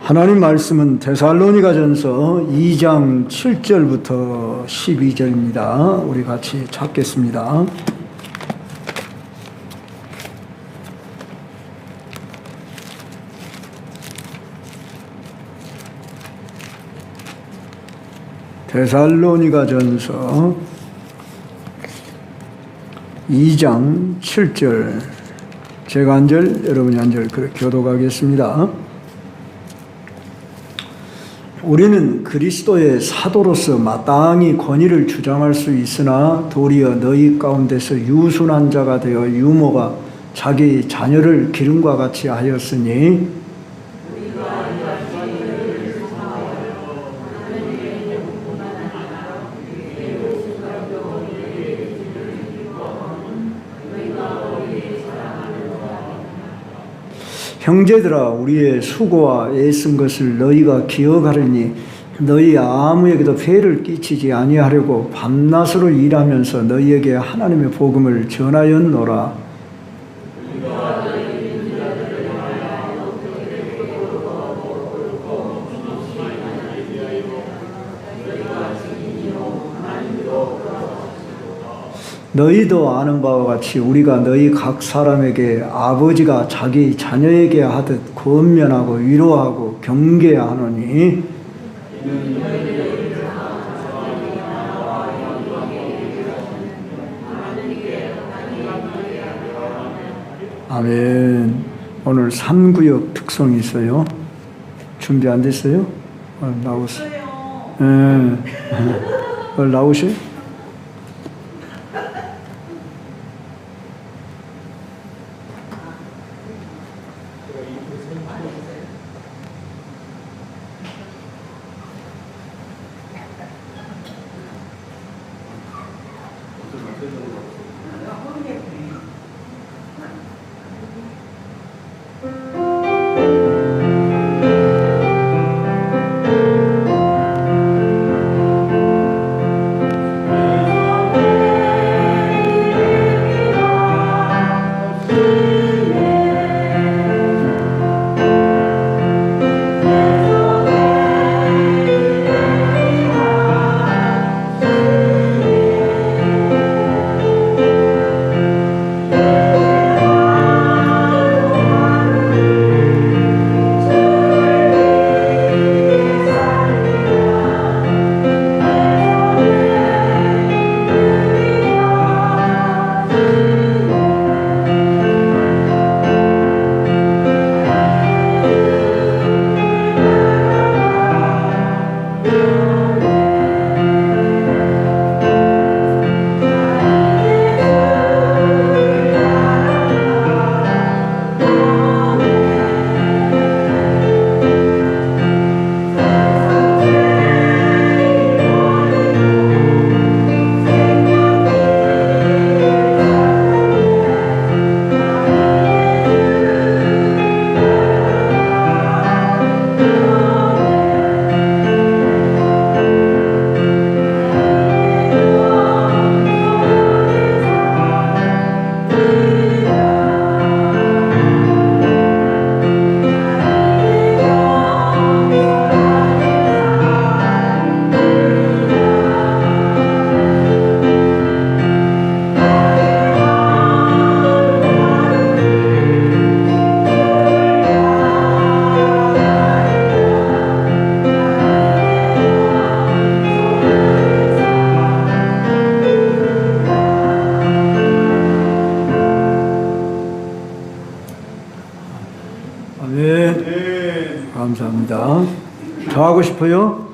하나님 말씀은 데살로니가전서 2장 7절부터 12절입니다. 우리 같이 찾겠습니다. 데살로니가전서 2장 7절, 제가 한 절, 여러분이 한 절 그렇게 교독하겠습니다. 우리는 그리스도의 사도로서 마땅히 권위를 주장할 수 있으나 도리어 너희 가운데서 유순한 자가 되어 유모가 자기 자녀를 기름과 같이 하였으니 형제들아, 우리의 수고와 애쓴 것을 너희가 기억하려니 너희 아무에게도 폐를 끼치지 아니하려고 밤낮으로 일하면서 너희에게 하나님의 복음을 전하였노라. 너희도 아는 바와 같이 우리가 너희 각 사람에게 아버지가 자기 자녀에게 하듯 권면하고 위로하고 경계하노니 아멘. 오늘 3구역 특성이 있어요. 준비 안 됐어요? 나오세요. 나오세요? 감사합니다. 더 하고 싶어요?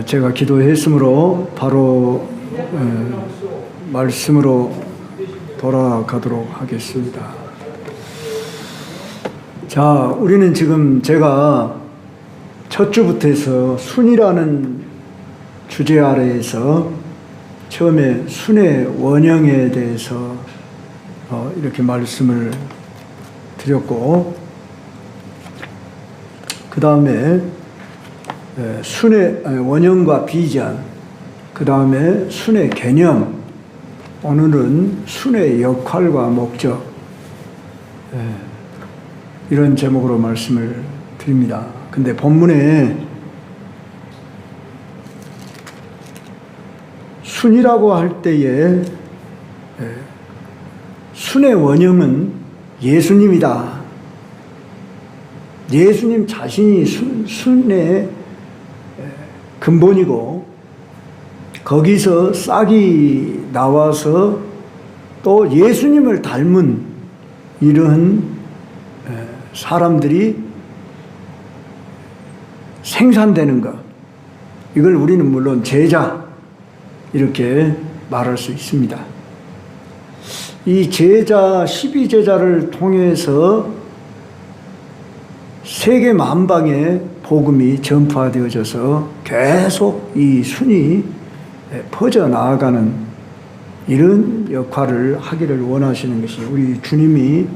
제가 기도했으므로 바로 말씀으로 돌아가도록 하겠습니다. 자, 우리는 지금 제가 첫 주부터 해서 순이라는 주제 아래에서 처음에 순의 원형에 대해서 이렇게 말씀을 드렸고, 그 다음에 순의 원형과 비전, 그 다음에 순의 개념, 오늘은 순의 역할과 목적, 이런 제목으로 말씀을 드립니다. 근데 본문에 순이라고 할 때에 순의 원형은 예수님이다. 예수님 자신이 순의 근본이고 거기서 싹이 나와서 또 예수님을 닮은 이러한 사람들이 생산되는 것, 이걸 우리는 물론 제자 이렇게 말할 수 있습니다. 이 제자 12제자를 통해서 세계 만방에 복음이 전파되어져서 계속 이 순이 퍼져나가는 이런 역할을 하기를 원하시는 것이 우리 주님이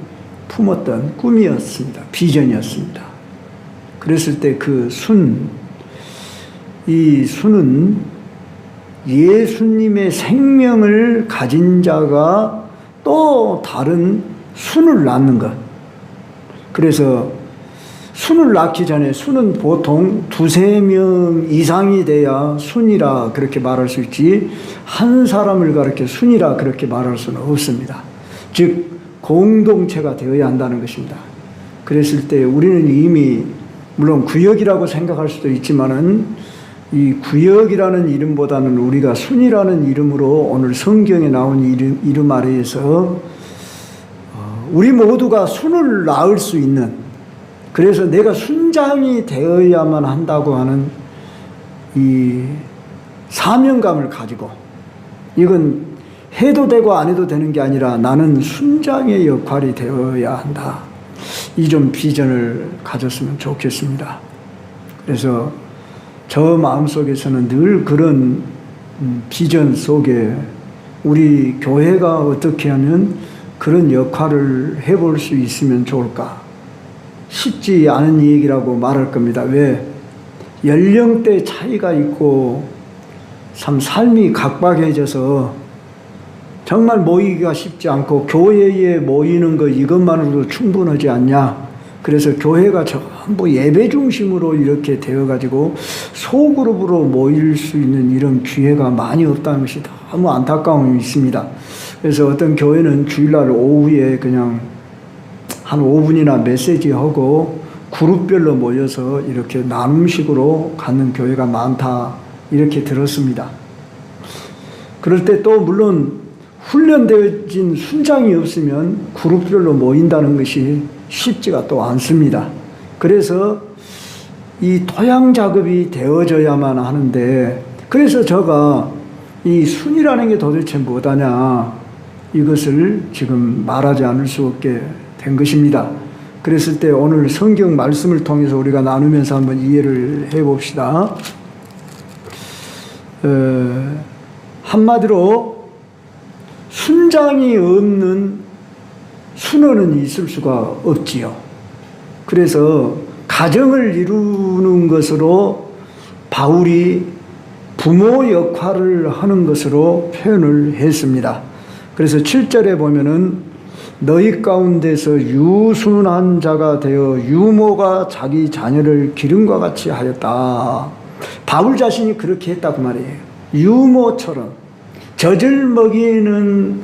품었던 꿈이었습니다. 비전이었습니다. 그랬을 때 그 이 순은 예수님의 생명을 가진 자가 또 다른 순을 낳는 것. 그래서 순을 낳기 전에 순은 보통 2-3명 이상이 돼야 순이라 그렇게 말할 수 있지 한 사람을 가르쳐 순이라 그렇게 말할 수는 없습니다. 즉 공동체가 되어야 한다는 것입니다. 그랬을 때 우리는 이미 물론 구역이라고 생각할 수도 있지만은 이 구역이라는 이름보다는 우리가 순이라는 이름으로 오늘 성경에 나온 이름 아래에서 우리 모두가 순을 낳을 수 있는, 그래서 내가 순장이 되어야만 한다고 하는 이 사명감을 가지고, 이건 해도 되고 안 해도 되는 게 아니라 나는 순장의 역할이 되어야 한다. 이 좀 비전을 가졌으면 좋겠습니다. 그래서 저 마음속에서는 늘 그런 비전 속에 우리 교회가 어떻게 하면 그런 역할을 해볼 수 있으면 좋을까? 쉽지 않은 얘기라고 말할 겁니다. 왜? 연령대 차이가 있고 참 삶이 각박해져서 정말 모이기가 쉽지 않고 교회에 모이는 거 이것만으로도 충분하지 않냐. 그래서 교회가 전부 예배 중심으로 이렇게 되어가지고 소그룹으로 모일 수 있는 이런 기회가 많이 없다는 것이 너무 안타까움이 있습니다. 그래서 어떤 교회는 주일날 오후에 그냥 한 5분이나 메시지하고 그룹별로 모여서 이렇게 나눔식으로 갖는 교회가 많다 이렇게 들었습니다. 그럴 때 또 물론 훈련되어진 순장이 없으면 그룹별로 모인다는 것이 쉽지가 또 않습니다. 그래서 이 토양 작업이 되어져야만 하는데, 그래서 제가 이 순이라는 게 도대체 뭐다냐 이것을 지금 말하지 않을 수 없게 된 것입니다. 그랬을 때 오늘 성경 말씀을 통해서 우리가 나누면서 한번 이해를 해봅시다. 한마디로 순장이 없는 순원은 있을 수가 없지요. 그래서 가정을 이루는 것으로 바울이 부모 역할을 하는 것으로 표현을 했습니다. 그래서 7절에 보면은 너희 가운데서 유순한 자가 되어 유모가 자기 자녀를 기름과 같이 하였다. 바울 자신이 그렇게 했다고 말이에요. 유모처럼 젖을 먹이는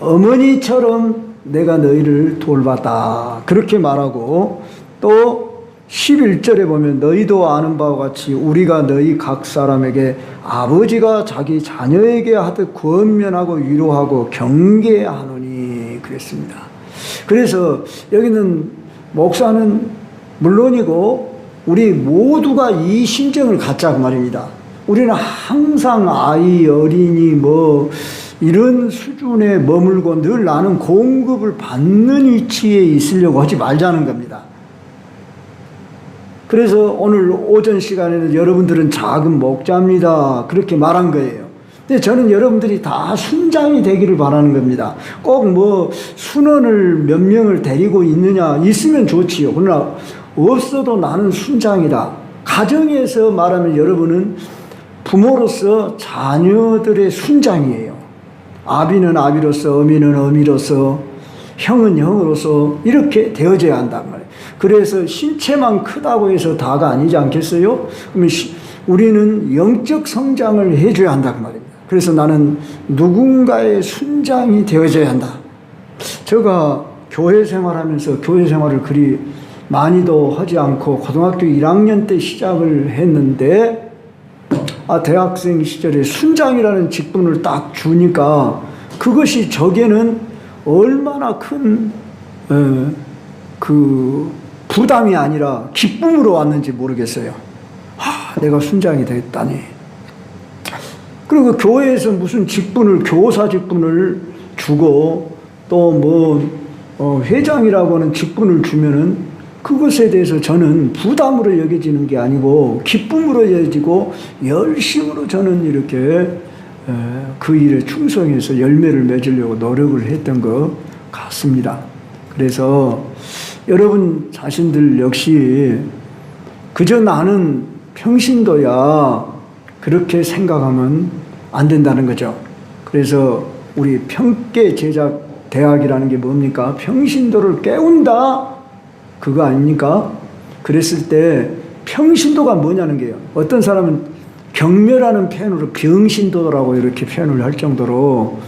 어머니처럼 내가 너희를 돌봤다. 그렇게 말하고 또 11절에 보면 너희도 아는 바와 같이 우리가 너희 각 사람에게 아버지가 자기 자녀에게 하듯 권면하고 위로하고 경계하노니 그랬습니다. 그래서 여기는 목사는 물론이고 우리 모두가 이 심정을 갖자고 말입니다. 우리는 항상 아이, 어린이 이런 수준에 머물고 늘 나는 공급을 받는 위치에 있으려고 하지 말자는 겁니다. 그래서 오늘 오전 시간에는 여러분들은 작은 목자입니다. 그렇게 말한 거예요. 근데 저는 여러분들이 다 순장이 되기를 바라는 겁니다. 꼭 순원을 몇 명을 데리고 있으면 좋지요. 그러나 없어도 나는 순장이다. 가정에서 말하면 여러분은 부모로서 자녀들의 순장이에요. 아비는 아비로서, 어미는 어미로서, 형은 형으로서 이렇게 되어져야 한단 말이에요. 그래서 신체만 크다고 해서 다가 아니지 않겠어요? 그러면 우리는 영적 성장을 해줘야 한단 말입니다. 그래서 나는 누군가의 순장이 되어져야 한다. 제가 교회 생활하면서 교회 생활을 그리 많이도 하지 않고 고등학교 1학년 때 시작을 했는데 대학생 시절에 순장이라는 직분을 딱 주니까 그것이 저에게는 얼마나 큰 그 부담이 아니라 기쁨으로 왔는지 모르겠어요. 내가 순장이 됐다니. 그리고 교회에서 무슨 직분을 교사 직분을 주고 또 회장이라고 하는 직분을 주면은 그것에 대해서 저는 부담으로 여겨지는 게 아니고 기쁨으로 여겨지고 열심으로 저는 이렇게 그 일에 충성해서 열매를 맺으려고 노력을 했던 것 같습니다. 그래서 여러분 자신들 역시 그저 나는 평신도야 그렇게 생각하면 안 된다는 거죠. 그래서 우리 평계 제작 대학이라는 게 뭡니까? 평신도를 깨운다 그거 아닙니까? 그랬을 때 평신도가 뭐냐는 게요. 어떤 사람은 경멸하는 표현으로 병신도라고 이렇게 표현을 할 정도로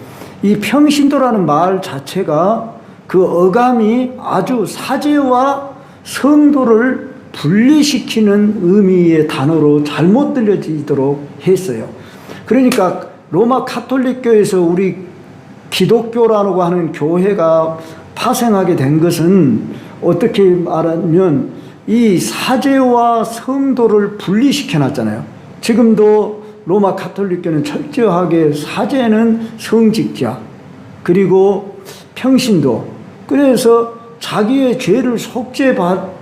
이 평신도라는 말 자체가 그 어감이 아주 사제와 성도를 분리시키는 의미의 단어로 잘못 들려지도록 했어요. 그러니까 로마 카톨릭교에서 우리 기독교라고 하는 교회가 파생하게 된 것은 어떻게 말하면 이 사제와 성도를 분리시켜 놨잖아요. 지금도 로마 카톨릭교는 철저하게 사제는 성직자 그리고 평신도, 그래서 자기의 죄를 속죄받으려면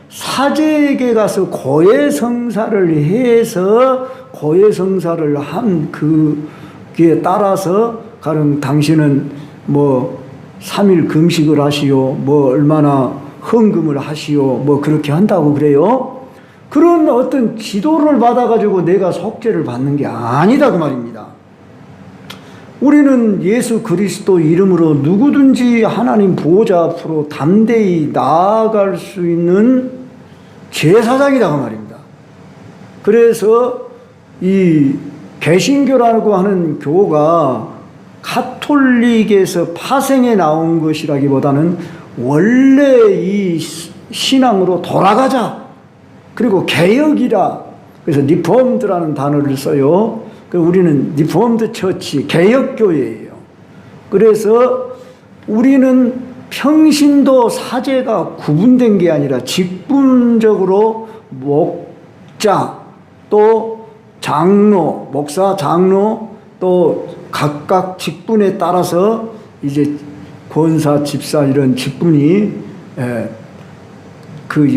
사제에게 가서 고해성사를 해서 고해성사를 한 그에 따라서 가령 당신은 3일 금식을 하시오, 얼마나 헌금을 하시오, 그렇게 한다고 그래요. 그런 어떤 지도를 받아가지고 내가 속죄를 받는 게 아니다 그 말입니다. 우리는 예수 그리스도 이름으로 누구든지 하나님 보호자 앞으로 담대히 나아갈 수 있는 제사장이다 그 말입니다. 그래서 이 개신교라고 하는 교가 카톨릭에서 파생해 나온 것이라기보다는 원래 이 신앙으로 돌아가자. 그리고 개혁이라. 그래서 리폼드라는 단어를 써요. 우리는 리폼드 처치, 개혁교회예요. 그래서 우리는 평신도 사제가 구분된 게 아니라 직분적으로 목자, 또 장로, 목사, 장로, 또 각각 직분에 따라서 이제 권사, 집사 이런 직분이 그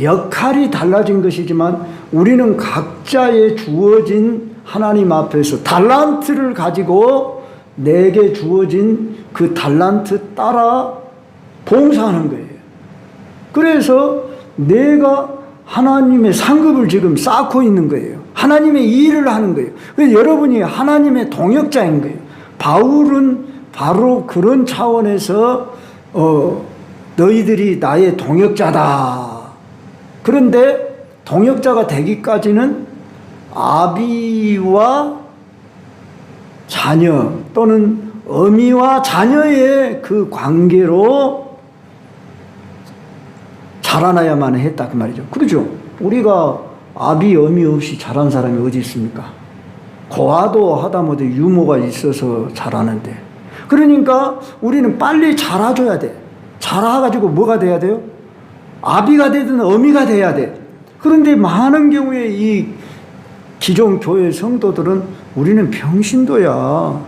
역할이 달라진 것이지만 우리는 각자의 주어진 하나님 앞에서 달란트를 가지고 내게 주어진 그 달란트 따라 봉사하는 거예요. 그래서 내가 하나님의 상급을 지금 쌓고 있는 거예요. 하나님의 일을 하는 거예요. 그래서 여러분이 하나님의 동역자인 거예요. 바울은 바로 그런 차원에서 너희들이 나의 동역자다. 그런데 동역자가 되기까지는 아비와 자녀 또는 어미와 자녀의 그 관계로 자라나야만 했다 그 말이죠. 그렇죠? 우리가 아비 어미 없이 자란 사람이 어디 있습니까? 고아도 하다못해 유모가 있어서 자라는데, 그러니까 우리는 빨리 자라줘야 돼. 자라가지고 뭐가 돼야 돼요? 아비가 되든 어미가 돼야 돼. 그런데 많은 경우에 이 기존 교회 성도들은 우리는 평신도야.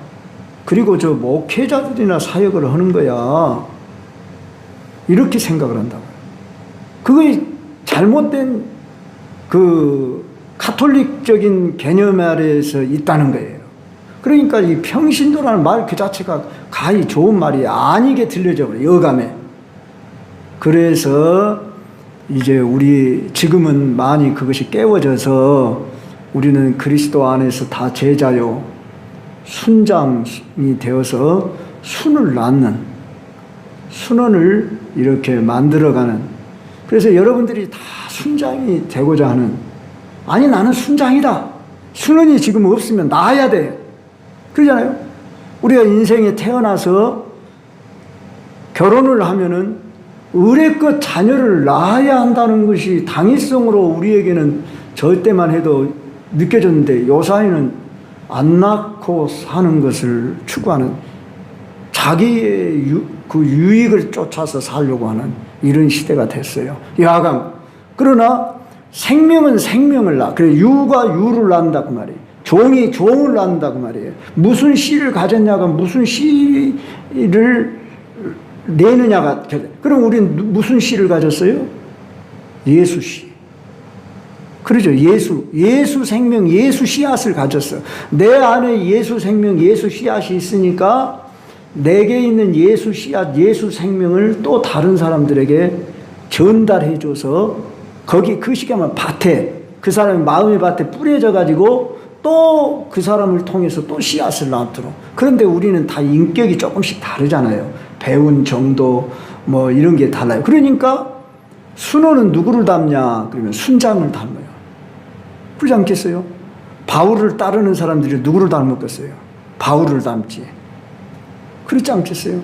그리고 저 목회자들이나 사역을 하는 거야. 이렇게 생각을 한다고요. 그게 잘못된 그 카톨릭적인 개념 아래에서 있다는 거예요. 그러니까 이 평신도라는 말 그 자체가 가히 좋은 말이 아니게 들려져 버려요. 여감에. 그래서 이제 우리 지금은 많이 그것이 깨워져서 우리는 그리스도 안에서 다 제자요. 순장이 되어서 순을 낳는, 순원을 이렇게 만들어가는. 그래서 여러분들이 다 순장이 되고자 하는, 아니 나는 순장이다, 순원이 지금 없으면 낳아야 돼, 그러잖아요. 우리가 인생에 태어나서 결혼을 하면은 의례껏 자녀를 낳아야 한다는 것이 당위성으로 우리에게는 저 때만 해도 느껴졌는데, 요사이는 안 낳고 사는 것을 추구하는, 자기의 그 유익을 쫓아서 살려고 하는 이런 시대가 됐어요. 야강. 그러나 생명은 생명을 낳아. 그래, 유가 유를 낳는다 그 말이에요. 종이 종을 낳는다 그 말이에요. 무슨 씨를 가졌냐가 무슨 씨를 내느냐가. 그럼 우리는 무슨 씨를 가졌어요? 예수 씨. 그러죠. 예수 생명, 예수 씨앗을 가졌어. 내 안에 예수 생명, 예수 씨앗이 있으니까 내게 있는 예수 씨앗, 예수 생명을 또 다른 사람들에게 전달해줘서, 거기 그 시간만 밭에, 그 사람의 마음의 밭에 뿌려져 가지고 또 그 사람을 통해서 또 씨앗을 낳도록. 그런데 우리는 다 인격이 조금씩 다르잖아요. 배운 정도 뭐 이런 게 달라요. 그러니까 순호는 누구를 닮냐 그러면 순장을 닮아요. 그러지 않겠어요? 바울을 따르는 사람들이 누구를 닮았겠어요? 바울을 닮지. 그렇지 않겠어요?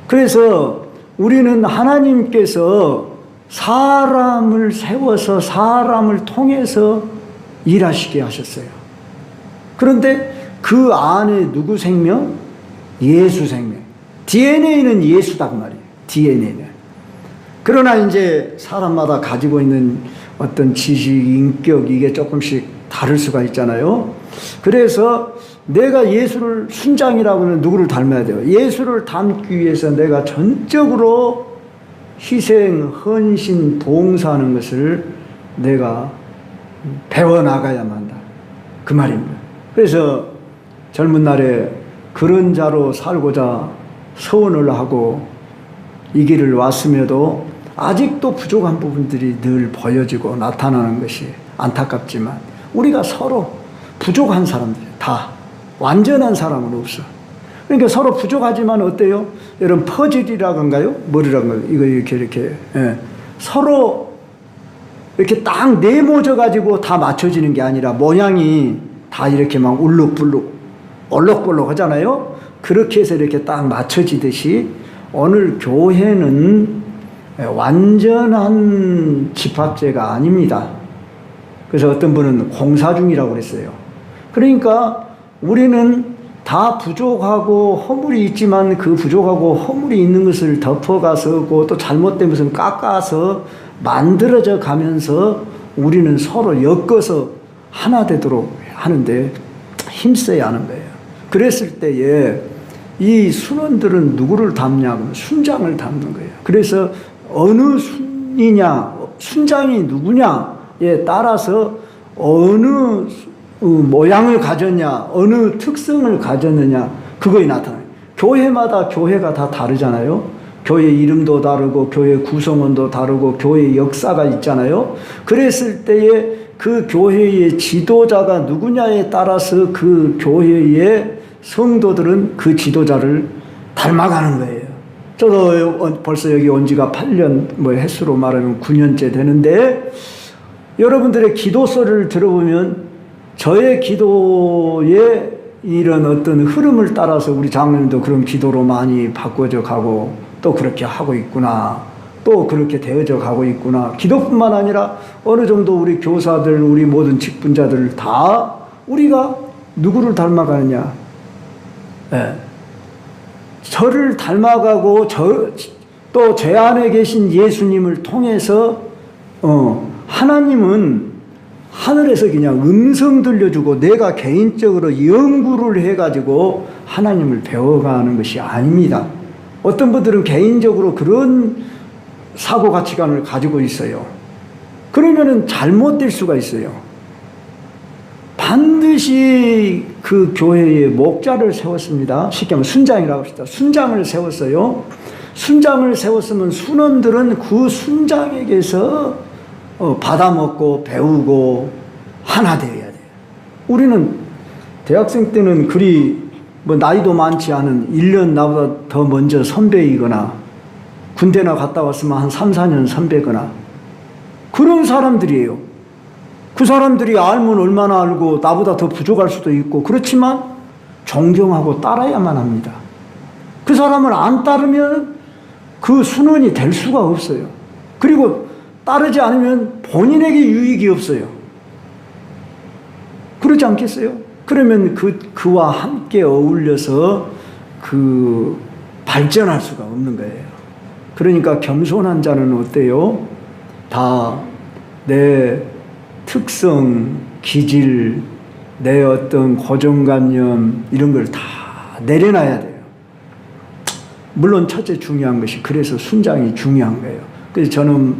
그래서 우리는 하나님께서 사람을 세워서 사람을 통해서 일하시게 하셨어요. 그런데 그 안에 누구 생명? 예수 생명. DNA는 예수다 그 말이에요. DNA는. 그러나 이제 사람마다 가지고 있는 어떤 지식, 인격, 이게 조금씩 다를 수가 있잖아요. 그래서 내가 예수를, 순장이라고 하면 누구를 닮아야 돼요? 예수를 닮기 위해서 내가 전적으로 희생, 헌신, 봉사하는 것을 내가 배워나가야만 한다 그 말입니다. 그래서 젊은 날에 그런 자로 살고자 서원을 하고 이 길을 왔음에도 아직도 부족한 부분들이 늘 보여지고 나타나는 것이 안타깝지만, 우리가 서로 부족한 사람들, 다 완전한 사람은 없어. 그러니까 서로 부족하지만 어때요? 여러분 퍼즐이라고 한가요? 뭐라고 한가요? 이거 이렇게 서로 이렇게 딱 네모져 가지고 다 맞춰지는 게 아니라 모양이 다 이렇게 막 울룩불룩 얼룩벌룩 하잖아요. 그렇게 해서 이렇게 딱 맞춰지듯이 오늘 교회는 완전한 집합제가 아닙니다. 그래서 어떤 분은 공사 중이라고 그랬어요. 그러니까 우리는 다 부족하고 허물이 있지만 그 부족하고 허물이 있는 것을 덮어가서고 또 잘못된 것은 깎아서 만들어져 가면서 우리는 서로 엮어서 하나 되도록 하는데 힘써야 하는 거예요. 그랬을 때에 이 순원들은 누구를 닮냐면 순장을 닮는 거예요. 그래서 어느 순이냐, 순장이 누구냐에 따라서 어느 모양을 가졌냐, 어느 특성을 가졌느냐, 그거에 나타나요. 교회마다 교회가 다 다르잖아요. 교회 이름도 다르고 교회 구성원도 다르고 교회 역사가 있잖아요. 그랬을 때에 그 교회의 지도자가 누구냐에 따라서 그 교회의 성도들은 그 지도자를 닮아가는 거예요. 저도 벌써 여기 온 지가 8년, 뭐 횟수로 말하면 9년째 되는데, 여러분들의 기도서를 들어보면 저의 기도에 이런 어떤 흐름을 따라서 우리 장로님도 그런 기도로 많이 바꿔져 가고 또 그렇게 하고 있구나, 또 그렇게 되어져 가고 있구나. 기도뿐만 아니라 어느 정도 우리 교사들, 우리 모든 직분자들 다 우리가 누구를 닮아가느냐, 저를 닮아가고 또 제 안에 계신 예수님을 통해서 하나님은 하늘에서 그냥 음성 들려주고 내가 개인적으로 연구를 해가지고 하나님을 배워가는 것이 아닙니다. 어떤 분들은 개인적으로 그런 사고 가치관을 가지고 있어요. 그러면은 잘못될 수가 있어요. 반드시 그 교회의 목자를 세웠습니다. 쉽게 하면 순장이라고 합시다. 순장을 세웠어요. 순장을 세웠으면 순원들은 그 순장에게서 받아먹고 배우고 하나 되어야 돼요. 우리는 대학생 때는 그리 뭐 나이도 많지 않은 1년 나보다 더 먼저 선배이거나 군대나 갔다 왔으면 한 3, 4년 선배거나 그런 사람들이에요. 그 사람들이 알면 얼마나 알고 나보다 더 부족할 수도 있고 그렇지만 존경하고 따라야만 합니다. 그 사람을 안 따르면 그 순원이 될 수가 없어요. 그리고 따르지 않으면 본인에게 유익이 없어요. 그렇지 않겠어요? 그러면 그와 함께 어울려서 발전할 수가 없는 거예요. 그러니까 겸손한 자는 어때요? 다 내 특성, 기질, 내 어떤 고정관념 이런 걸 다 내려놔야 돼요. 물론 첫째 중요한 것이 그래서 순장이 중요한 거예요. 그래서 저는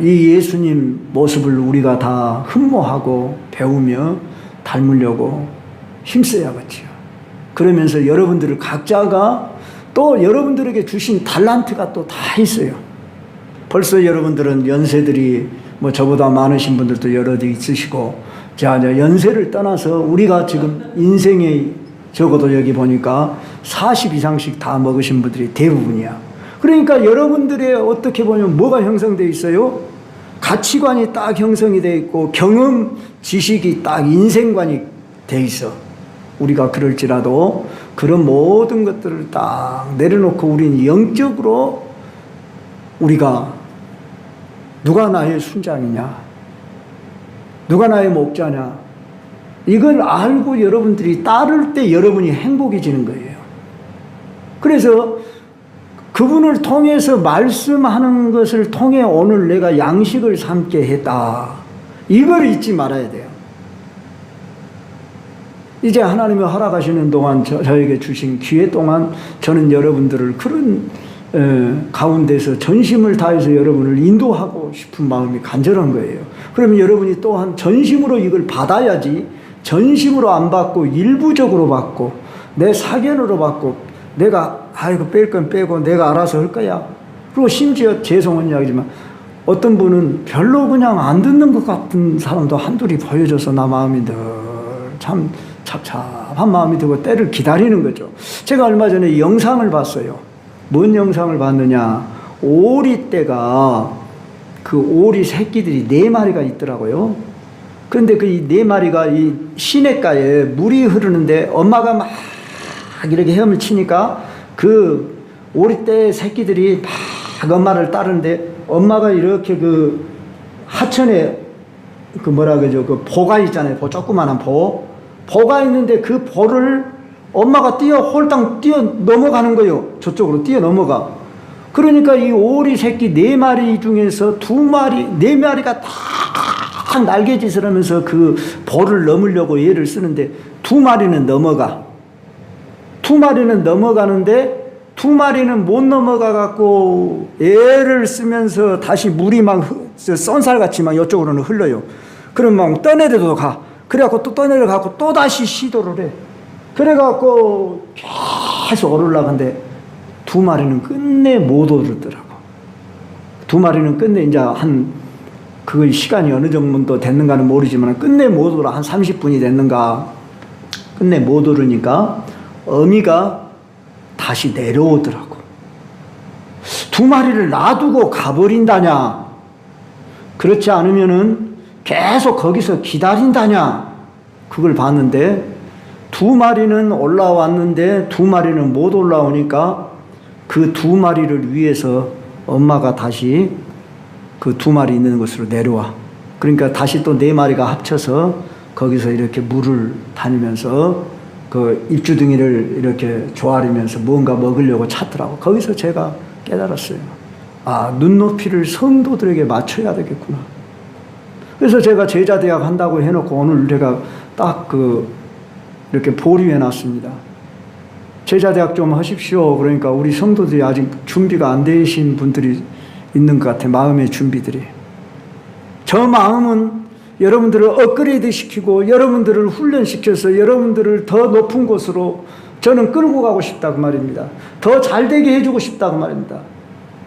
이 예수님 모습을 우리가 다 흠모하고 배우며 닮으려고 힘써야겠지요. 그러면서 여러분들을 각자가 또 여러분들에게 주신 달란트가 또 다 있어요. 벌써 여러분들은 연세들이 뭐 저보다 많으신 분들도 여럿 있으시고 자 연세를 떠나서 우리가 지금 인생에 적어도 여기 보니까 40 이상씩 다 먹으신 분들이 대부분이야. 그러니까 여러분들의 어떻게 보면 뭐가 형성되어 있어요? 가치관이 딱 형성이 되어 있고 경험, 지식이 딱 인생관이 되어 있어. 우리가 그럴지라도 그런 모든 것들을 딱 내려놓고 우리는 영적으로 우리가 누가 나의 순장이냐, 누가 나의 목자냐, 이걸 알고 여러분들이 따를 때 여러분이 행복해지는 거예요. 그래서 그분을 통해서 말씀하는 것을 통해 오늘 내가 양식을 삼게 했다. 이걸 잊지 말아야 돼요. 이제 하나님이 허락하시는 동안 저에게 주신 기회 동안 저는 여러분들을 그런 가운데서 전심을 다해서 여러분을 인도하고 싶은 마음이 간절한 거예요. 그러면 여러분이 또한 전심으로 이걸 받아야지 전심으로 안 받고 일부적으로 받고 내 사견으로 받고 내가 뺄 건 빼고 내가 알아서 할 거야. 그리고 심지어 죄송한 이야기지만 어떤 분은 별로 그냥 안 듣는 것 같은 사람도 한둘이 보여져서 나 마음이 늘 참 착잡한 마음이 들고 때를 기다리는 거죠. 제가 얼마 전에 영상을 봤어요. 뭔 영상을 봤느냐. 오리떼가 그 오리 새끼들이 4마리가 있더라고요. 그런데 그 4마리가 이 시냇가에 물이 흐르는데 엄마가 막 이렇게 헤엄을 치니까 그 오리떼 새끼들이 막 엄마를 따르는데 엄마가 이렇게 그 하천에 그 뭐라 그러죠. 그 보가 있잖아요. 조그만한 보가 있는데 그 보를 엄마가 홀딱 뛰어 넘어가는 거예요. 저쪽으로 뛰어 넘어가. 그러니까 이 오리 새끼 4마리 중에서 4마리가 딱 날개짓을 하면서 그 보를 넘으려고 얘를 쓰는데 2마리는 넘어가. 2마리는 넘어가는데 2마리는 못 넘어가 갖고 애를 쓰면서 다시 물이 막 쏜살같이 막 이쪽으로는 흘러요. 그럼 막 떠내려도 가. 그래갖고 또 떠내려가고 또 다시 시도를 해. 그래갖고 계속 오르려는데 2마리는 끝내 못 오르더라고. 2마리는 끝내 이제 그 시간이 어느 정도 됐는가는 모르지만 끝내 못 오르 한 30분이 됐는가. 끝내 못 오르니까 어미가 다시 내려오더라고. 2마리를 놔두고 가버린다냐? 그렇지 않으면은 계속 거기서 기다린다냐? 그걸 봤는데 2마리는 올라왔는데 2마리는 못 올라오니까 그 2마리를 위해서 엄마가 다시 그 2마리 있는 곳으로 내려와. 그러니까 다시 또 4마리가 합쳐서 거기서 이렇게 물을 다니면서 그 입주둥이를 이렇게 조아리면서 뭔가 먹으려고 찾더라고. 거기서 제가 깨달았어요. 아, 눈높이를 성도들에게 맞춰야 되겠구나. 그래서 제가 제자대학 한다고 해놓고 오늘 제가 딱 이렇게 보류해 놨습니다. 제자대학 좀 하십시오. 그러니까 우리 성도들이 아직 준비가 안 되신 분들이 있는 것 같아. 마음의 준비들이. 저 마음은 여러분들을 업그레이드 시키고 여러분들을 훈련시켜서 여러분들을 더 높은 곳으로 저는 끌고 가고 싶다 그 말입니다. 더 잘되게 해주고 싶다 그 말입니다.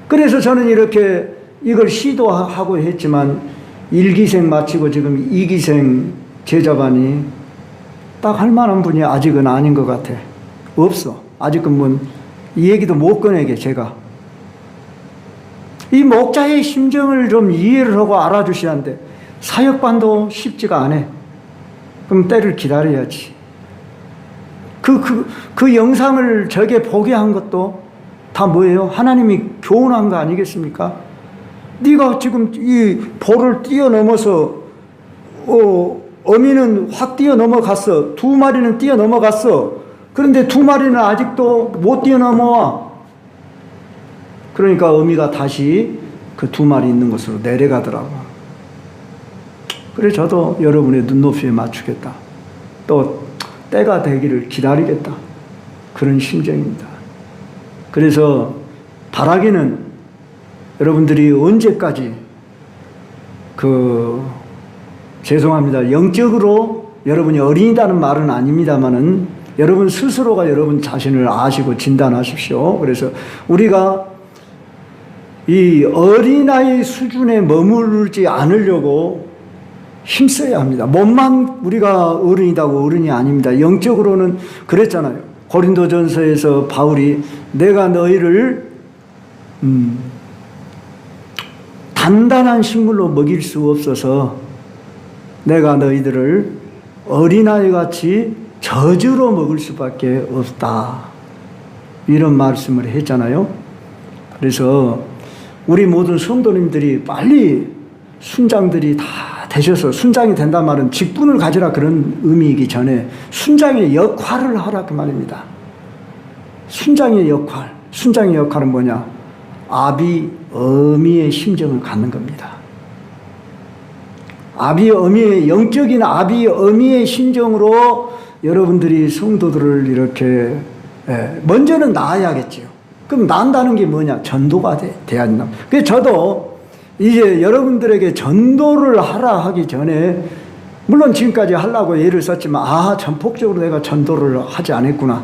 그래서 저는 이렇게 이걸 시도하고 했지만 1기생 마치고 지금 2기생 제자반이 딱 할 만한 분이 아직은 아닌 것 같아. 없어. 아직은 뭐 이 얘기도 못 꺼내게 제가. 이 목자의 심정을 좀 이해를 하고 알아주셔야 돼. 사역반도 쉽지가 않아. 그럼 때를 기다려야지. 그 영상을 저게 보게 한 것도 다 뭐예요? 하나님이 교훈한 거 아니겠습니까? 네가 지금 이 볼을 뛰어넘어서 어미는 확 뛰어넘어갔어. 2마리는 뛰어넘어갔어. 그런데 2마리는 아직도 못 뛰어넘어와. 그러니까 어미가 다시 그 2마리 있는 곳으로 내려가더라고. 그래 저도 여러분의 눈높이에 맞추겠다. 또 때가 되기를 기다리겠다. 그런 심정입니다. 그래서 바라기는 여러분들이 언제까지 죄송합니다. 영적으로 여러분이 어린이라는 말은 아닙니다만은 여러분 스스로가 여러분 자신을 아시고 진단하십시오. 그래서 우리가 이 어린아이 수준에 머무르지 않으려고 힘써야 합니다. 몸만 우리가 어른이다고 어른이 아닙니다. 영적으로는 그랬잖아요. 고린도전서에서 바울이 내가 너희를 단단한 식물로 먹일 수 없어서 내가 너희들을 어린아이같이 저주로 먹을 수밖에 없다. 이런 말씀을 했잖아요. 그래서 우리 모든 성도님들이 빨리 순장들이 다 되셔서, 순장이 된단 말은 직분을 가지라 그런 의미이기 전에 순장의 역할을 하라 그 말입니다. 순장의 역할. 순장의 역할은 뭐냐? 아비, 어미의 심정을 갖는 겁니다. 아비, 어미의, 영적인 아비, 어미의 심정으로 여러분들이 성도들을 이렇게, 먼저는 낳아야겠지요. 그럼 낳는다는 게 뭐냐? 전도가 돼야 된다. 그래서 저도 이제 여러분들에게 전도를 하라 하기 전에, 물론 지금까지 하려고 예를 썼지만, 전폭적으로 내가 전도를 하지 않았구나.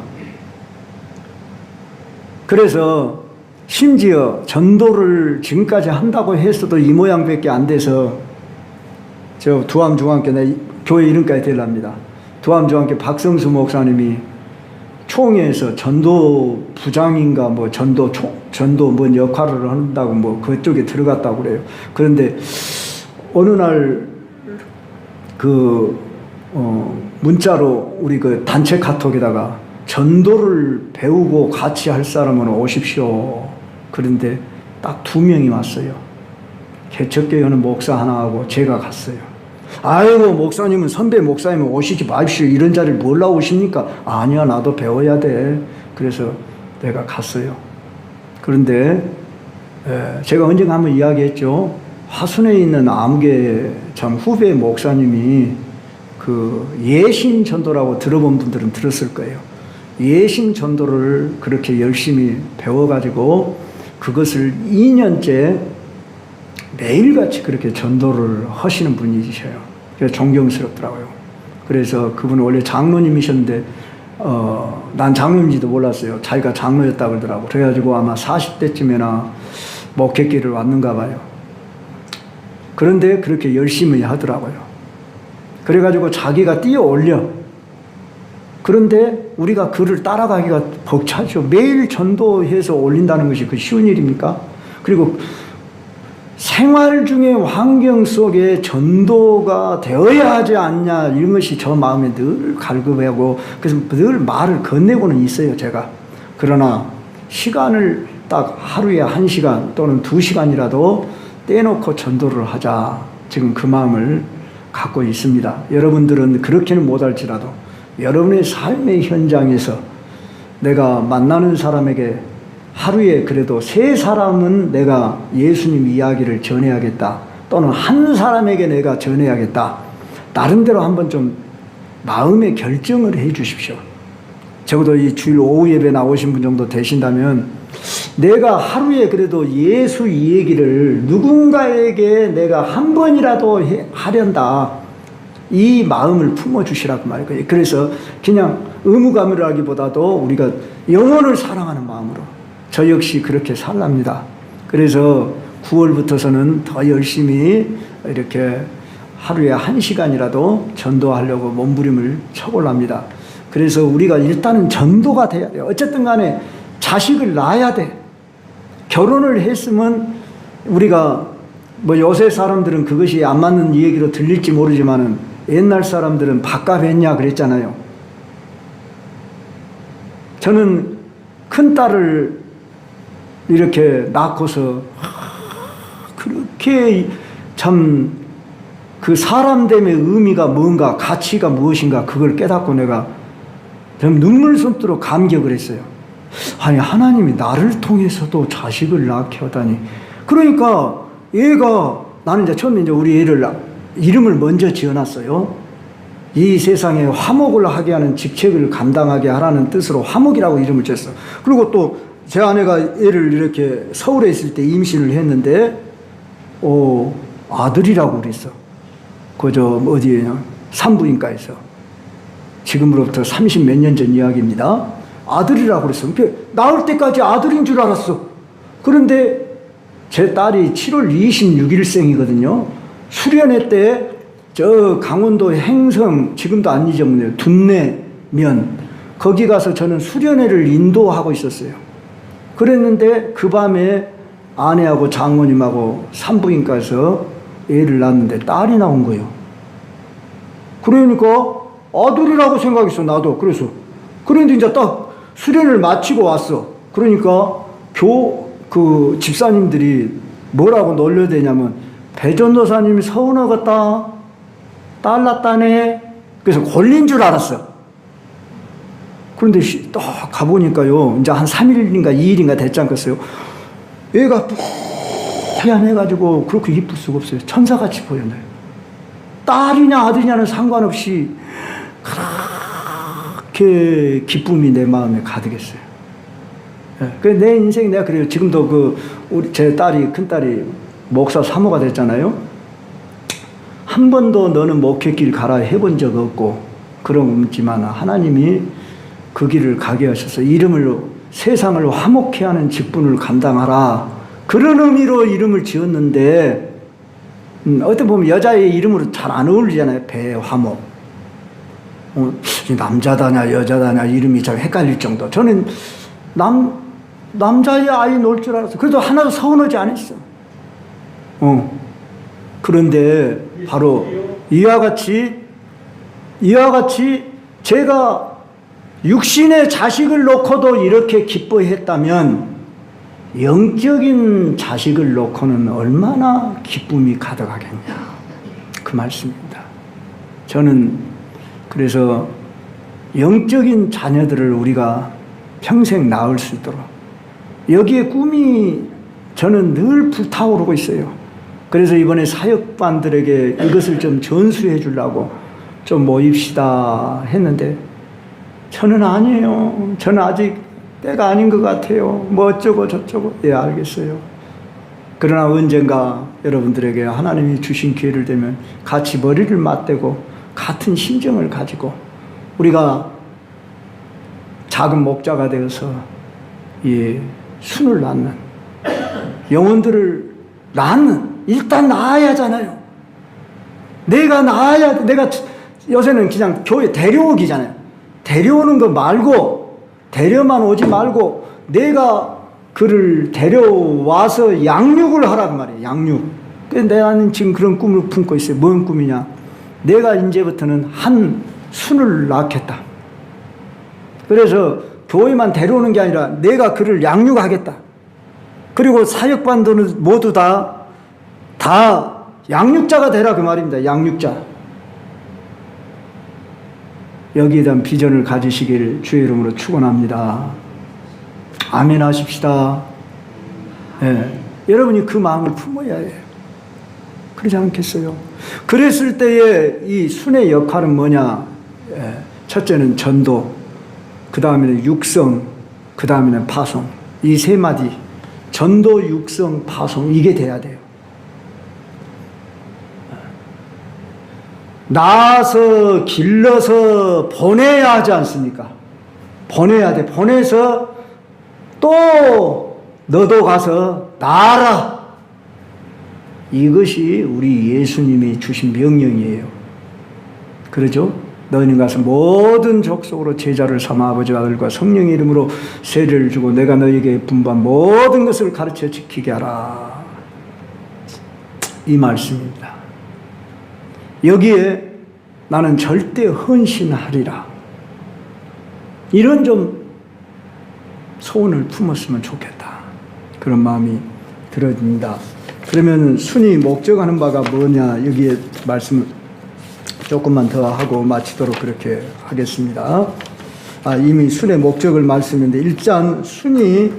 그래서 심지어 전도를 지금까지 한다고 했어도 이 모양밖에 안 돼서, 저 두암중앙교, 내 교회 이름까지 대랍니다. 두암중앙교 박성수 목사님이 총회에서 전도 부장인가 뭐 전도 뭔 역할을 한다고 뭐 그쪽에 들어갔다고 그래요. 그런데 어느 날 문자로 우리 그 단체 카톡에다가 전도를 배우고 같이 할 사람은 오십시오. 그런데 딱 2명이 왔어요. 개척교회 오는 목사 하나하고 제가 갔어요. 아이고 목사님은 선배 목사님은 오시지 마십시오. 이런 자리를 뭘로 오십니까? 아니야 나도 배워야 돼. 그래서 내가 갔어요. 그런데 제가 언젠가 한번 이야기했죠. 화순에 있는 아무개 참 후배 목사님이 그 예신 전도라고 들어본 분들은 들었을 거예요. 예신 전도를 그렇게 열심히 배워가지고 그것을 2년째 매일같이 그렇게 전도를 하시는 분이셔요. 그래서 존경스럽더라고요. 그래서 그분은 원래 장로님이셨는데, 난 장로인지도 몰랐어요. 자기가 장로였다고 그러더라고요. 그래가지고 아마 40대쯤에나 목회길을 왔는가 봐요. 그런데 그렇게 열심히 하더라고요. 그래가지고 자기가 뛰어 올려. 그런데 우리가 그를 따라가기가 벅차죠. 매일 전도해서 올린다는 것이 그 쉬운 일입니까? 그리고 생활 중의 환경 속에 전도가 되어야 하지 않냐, 이런 것이 저 마음에 늘 갈급하고, 그래서 늘 말을 건네고는 있어요, 제가. 그러나 시간을 딱 하루에 1시간 또는 2시간이라도 떼놓고 전도를 하자. 지금 그 마음을 갖고 있습니다. 여러분들은 그렇게는 못할지라도 여러분의 삶의 현장에서 내가 만나는 사람에게 하루에 그래도 3사람은 내가 예수님 이야기를 전해야겠다. 또는 1사람에게 내가 전해야겠다. 나름대로 한번 좀 마음의 결정을 해 주십시오. 적어도 이 주일 오후 예배 나오신 분 정도 되신다면 내가 하루에 그래도 예수 이 얘기를 누군가에게 내가 한 번이라도 하련다. 이 마음을 품어주시라고 말이에요. 그래서 그냥 의무감이라기보다도 우리가 영혼을 사랑하는 마음으로 저 역시 그렇게 살랍니다. 그래서 9월부터서는 더 열심히 이렇게 하루에 1시간이라도 전도하려고 몸부림을 쳐볼랍니다. 그래서 우리가 일단은 전도가 돼야 돼요. 어쨌든 간에 자식을 낳아야 돼. 결혼을 했으면 우리가 뭐 요새 사람들은 그것이 안 맞는 얘기로 들릴지 모르지만은 옛날 사람들은 밥값 했냐 그랬잖아요. 저는 큰 딸을 이렇게 낳고서 그렇게 참 그 사람됨의 의미가 뭔가, 가치가 무엇인가 그걸 깨닫고 내가 좀 눈물 쏟도록 감격을 했어요. 아니, 하나님이 나를 통해서도 자식을 낳게 하다니. 그러니까 얘가, 나는 이제 처음에 이제 우리 애를 이름을 먼저 지어놨어요. 이 세상에 화목을 하게 하는 직책을 감당하게 하라는 뜻으로 화목이라고 이름을 지었어. 그리고 또 제 아내가 애를 이렇게 서울에 있을 때 임신을 했는데 아들이라고 그랬어. 그저 어디에냐, 산부인과에서. 지금으로부터 30 몇 년 전 이야기입니다. 아들이라고 그랬어. 낳을 때까지 아들인 줄 알았어. 그런데 제 딸이 7월 26일생이거든요. 수련회 때 저 강원도 행성, 지금도 안 잊어먹네요. 둔내면 거기 가서 저는 수련회를 인도하고 있었어요. 그랬는데 그 밤에 아내하고 장모님하고 산부인과에서 애를 낳았는데 딸이 나온 거예요. 그러니까 아들이라고 생각했어, 나도. 그런데 이제 딱 수련을 마치고 왔어. 그러니까 그 집사님들이 뭐라고 놀려대냐면, 배전도사님이 서운하겠다, 딸 낳았다네. 그래서 권린 줄 알았어. 그런데 딱 가보니까요, 이제 한 3일인가 2일인가 됐지 않겠어요? 애가 하얀해가지고 그렇게 이쁠 수가 없어요. 천사같이 보였나요? 딸이냐 아들이냐는 상관없이 그렇게 기쁨이 내 마음에 가득했어요. 내 인생이, 내가 그래요. 지금도 우리 제 딸이, 큰딸이 목사 사모가 됐잖아요. 한 번도 너는 목회길 가라 해본 적 없고 그런 없지만 하나님이 그 길을 가게 하셔서 세상을 화목케 하는 직분을 감당하라, 그런 의미로 이름을 지었는데, 어떻게 보면 여자의 이름으로 잘 안 어울리잖아요. 배화목. 남자다냐 여자다냐 이름이 잘 헷갈릴 정도. 저는 남자의 아이 놓을 줄 알았어. 그래도 하나도 서운하지 않았어. 그런데 바로 이와 같이 제가 육신의 자식을 놓고도 이렇게 기뻐했다면 영적인 자식을 놓고는 얼마나 기쁨이 가득하겠냐, 그 말씀입니다. 저는 그래서 영적인 자녀들을 우리가 평생 낳을 수 있도록, 여기에 꿈이 저는 늘 불타오르고 있어요. 그래서 이번에 사역반들에게 이것을 좀 전수해 주려고 좀 모입시다 했는데, 저는 아니에요. 저는 아직 때가 아닌 것 같아요. 뭐 어쩌고 저쩌고. 예, 알겠어요. 그러나 언젠가 여러분들에게 하나님이 주신 기회를 되면 같이 머리를 맞대고 같은 심정을 가지고 우리가 작은 목자가 되어서 이 순을 낳는, 영혼들을 낳는, 일단 낳아야 하잖아요. 내가 낳아야 돼. 내가 요새는 그냥 교회 데려오기잖아요. 데려오는 거 말고, 데려만 오지 말고 내가 그를 데려와서 양육을 하라고 말이에요. 양육. 그래서 나는 지금 그런 꿈을 품고 있어요. 뭔 꿈이냐, 내가 이제부터는 한 순을 낳겠다. 그래서 교회만 데려오는 게 아니라 내가 그를 양육하겠다. 그리고 사역반들은 모두 다 양육자가 되라, 그 말입니다. 양육자. 여기에 대한 비전을 가지시길 주의 이름으로 축원합니다. 아멘 하십시다. 예, 여러분이 그 마음을 품어야 해요. 그러지 않겠어요? 그랬을 때에 이 순의 역할은 뭐냐? 예, 첫째는 전도, 그 다음에는 육성, 그 다음에는 파송. 이 세 마디, 전도, 육성, 파송, 이게 돼야 돼요. 낳아서 길러서 보내야 하지 않습니까? 보내야 돼. 보내서 또 너도 가서 낳아라. 이것이 우리 예수님이 주신 명령이에요. 그러죠? 너희는 가서 모든 족속으로 제자를 삼아 아버지와 아들과 성령의 이름으로 세례를 주고 내가 너희에게 분부한 모든 것을 가르쳐 지키게 하라. 이 말씀입니다. 여기에 나는 절대 헌신하리라. 이런 좀 소원을 품었으면 좋겠다. 그런 마음이 들어집니다. 그러면 순위 목적하는 바가 뭐냐, 여기에 말씀을 조금만 더 하고 마치도록 그렇게 하겠습니다. 이미 순의 목적을 말씀했는데, 일단 순이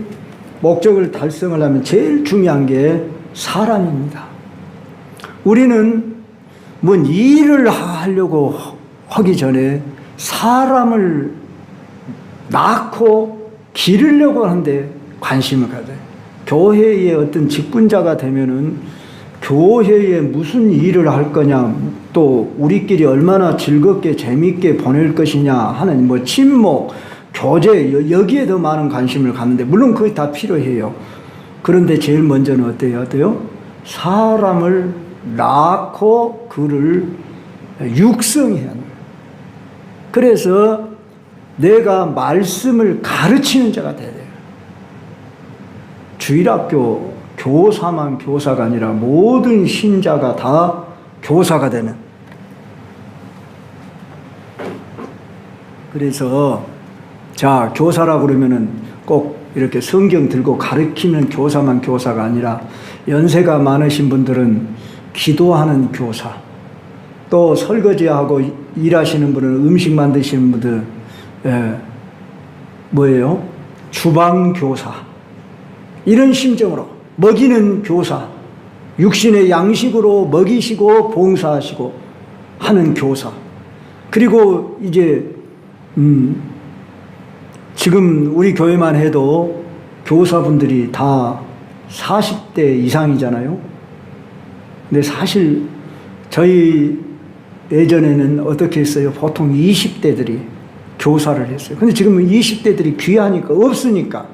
목적을 달성을 하면 제일 중요한 게 사람입니다. 우리는 뭔 일을 하려고 하기 전에 사람을 낳고 기르려고 하는데 관심을 가져요. 교회의 어떤 직분자가 되면은 교회에 무슨 일을 할 거냐, 또 우리끼리 얼마나 즐겁게 재밌게 보낼 것이냐 하는 뭐 친목, 교제, 여기에 더 많은 관심을 갖는데, 물론 그게 다 필요해요. 그런데 제일 먼저는 어때요? 사람을 낳고 그를 육성해야 합니다. 그래서 내가 말씀을 가르치는 자가 돼야 돼요. 주일학교 교사만 교사가 아니라 모든 신자가 다 교사가 되는. 그래서 자, 교사라 그러면은 꼭 이렇게 성경 들고 가르치는 교사만 교사가 아니라, 연세가 많으신 분들은 기도하는 교사, 또 설거지하고 일하시는 분은 음식 만드시는 분들, 뭐예요? 주방 교사. 이런 심정으로 먹이는 교사, 육신의 양식으로 먹이시고 봉사하시고 하는 교사. 그리고 이제 지금 우리 교회만 해도 교사분들이 다 40대 이상이잖아요. 근데 사실 저희 예전에는 어떻게 했어요? 보통 20대들이 교사를 했어요. 근데 지금은 20대들이 귀하니까, 없으니까,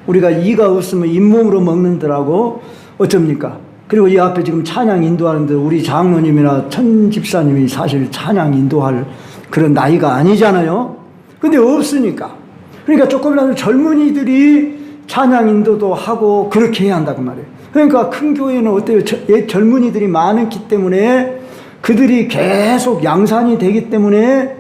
우리가 이가 없으면 잇몸으로 먹는다라고 어쩝니까? 그리고 이 앞에 지금 찬양 인도하는데 우리 장로님이나 천 집사님이 사실 찬양 인도할 그런 나이가 아니잖아요. 근데 없으니까. 그러니까 조금이라도 젊은이들이 찬양 인도도 하고 그렇게 해야 한다고 말이에요. 그러니까 큰 교회는 어때요? 젊은이들이 많기 때문에 그들이 계속 양산이 되기 때문에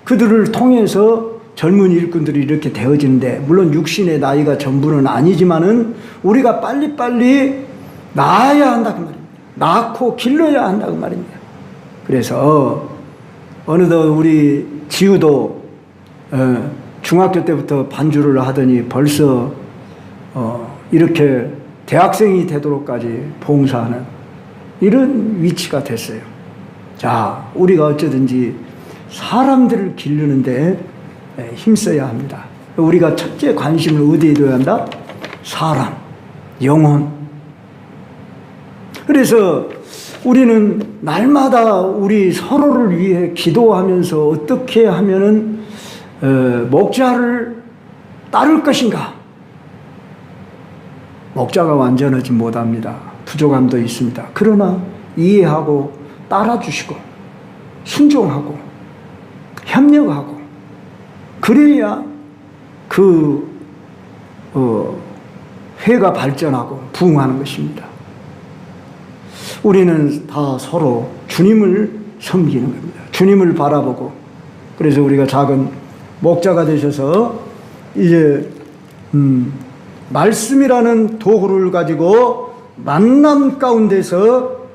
그들을 통해서 젊은 일꾼들이 이렇게 되어지는데, 물론 육신의 나이가 전부는 아니지만은 우리가 빨리빨리 낳아야 한다고 말입니다. 낳고 길러야 한다고 말입니다. 그래서 어느덧 우리 지우도 중학교 때부터 반주를 하더니 벌써 이렇게 대학생이 되도록까지 봉사하는 이런 위치가 됐어요. 자, 우리가 어쩌든지 사람들을 기르는데 힘써야 합니다. 우리가 첫째 관심을 어디에 둬야 한다? 사람, 영혼. 그래서 우리는 날마다 우리 서로를 위해 기도하면서 어떻게 하면은 목자를 따를 것인가? 목자가 완전하지 못합니다. 부족함도 있습니다. 그러나 이해하고 따라주시고 순종하고 협력하고, 그래야 그 회가 발전하고 부흥하는 것입니다. 우리는 다 서로 주님을 섬기는 겁니다. 주님을 바라보고. 그래서 우리가 작은 목자가 되셔서 이제 말씀이라는 도구를 가지고 만남 가운데서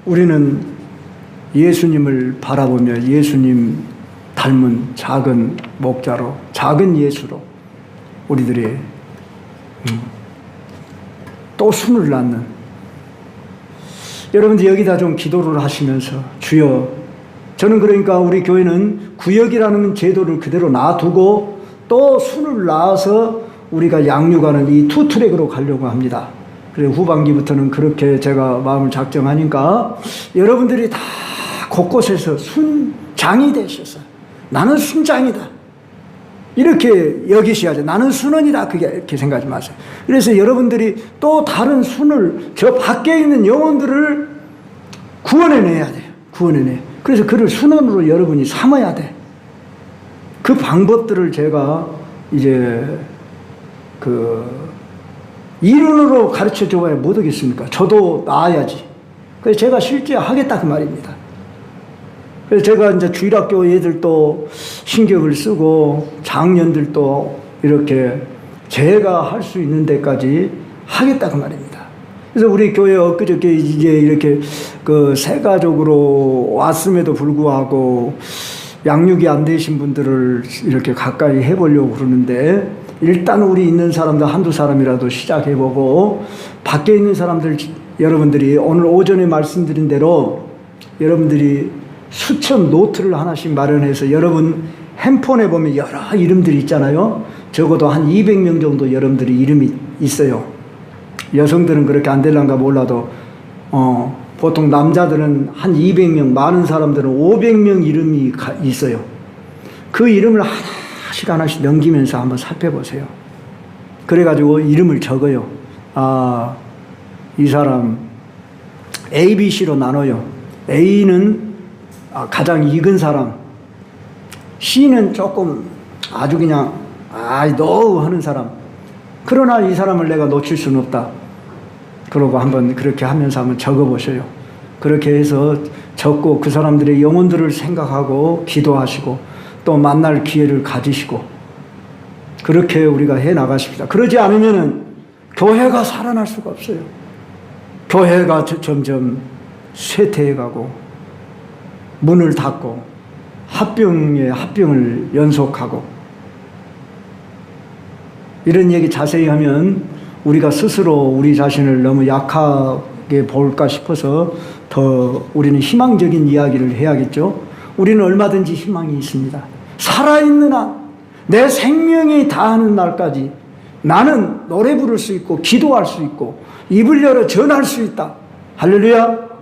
우리는 예수님을 바라보며 예수님 닮은 작은 목자로, 작은 예수로 우리들이 또 순을 낳는. 여러분들 여기다 좀 기도를 하시면서, 주여, 저는 그러니까 우리 교회는 구역이라는 제도를 그대로 놔두고 또 순을 낳아서 우리가 양육하는 이 투트랙으로 가려고 합니다. 그래서 후반기부터는 그렇게 제가 마음을 작정하니까 여러분들이 다 곳곳에서 순장이 되셔서, 나는 순장이다, 이렇게 여기셔야죠. 나는 순원이다, 그렇게 생각하지 마세요. 그래서 여러분들이 또 다른 순을, 저 밖에 있는 영혼들을 구원해내야 돼요. 구원해내. 그래서 그를 순원으로 여러분이 삼아야 돼. 그 방법들을 제가 이제 이론으로 가르쳐 줘야 못 하겠습니까? 저도 나아야지. 그래서 제가 실제 하겠다 그 말입니다. 그래서 제가 이제 주일학교 애들도 신경을 쓰고 장년들도 이렇게 제가 할 수 있는 데까지 하겠다 그 말입니다. 그래서 우리 교회 엊그저께 이제 이렇게 새가족으로 왔음에도 불구하고 양육이 안 되신 분들을 이렇게 가까이 해보려고 그러는데, 일단 우리 있는 사람들 한두 사람이라도 시작해보고, 밖에 있는 사람들 여러분들이 오늘 오전에 말씀드린 대로 여러분들이 수천 노트를 하나씩 마련해서 여러분 핸폰에 보면 여러 이름들이 있잖아요. 적어도 한 200명 정도 여러분들이 이름이 있어요. 여성들은 그렇게 안 될란가 몰라도 보통 남자들은 한 200명, 많은 사람들은 500명 이름이 있어요. 그 이름을 하나씩 하나씩 넘기면서 한번 살펴보세요. 그래가지고 이름을 적어요. 아, 이 사람 A, B, C로 나눠요. A는 가장 익은 사람, C는 조금 아주 그냥 노 하는 사람. 그러나 이 사람을 내가 놓칠 수는 없다. 그러고 한번 그렇게 하면서 한번 적어보셔요. 그렇게 해서 적고 그 사람들의 영혼들을 생각하고 기도하시고 또 만날 기회를 가지시고 그렇게 우리가 해 나가십시다. 그러지 않으면은 교회가 살아날 수가 없어요. 교회가 점점 쇠퇴해가고 문을 닫고 합병에 합병을 연속하고, 이런 얘기 자세히 하면 우리가 스스로 우리 자신을 너무 약하게 볼까 싶어서 더 우리는 희망적인 이야기를 해야겠죠. 우리는 얼마든지 희망이 있습니다. 살아있는 한, 내 생명이 다하는 날까지 나는 노래 부를 수 있고 기도할 수 있고 입을 열어 전할 수 있다. 할렐루야.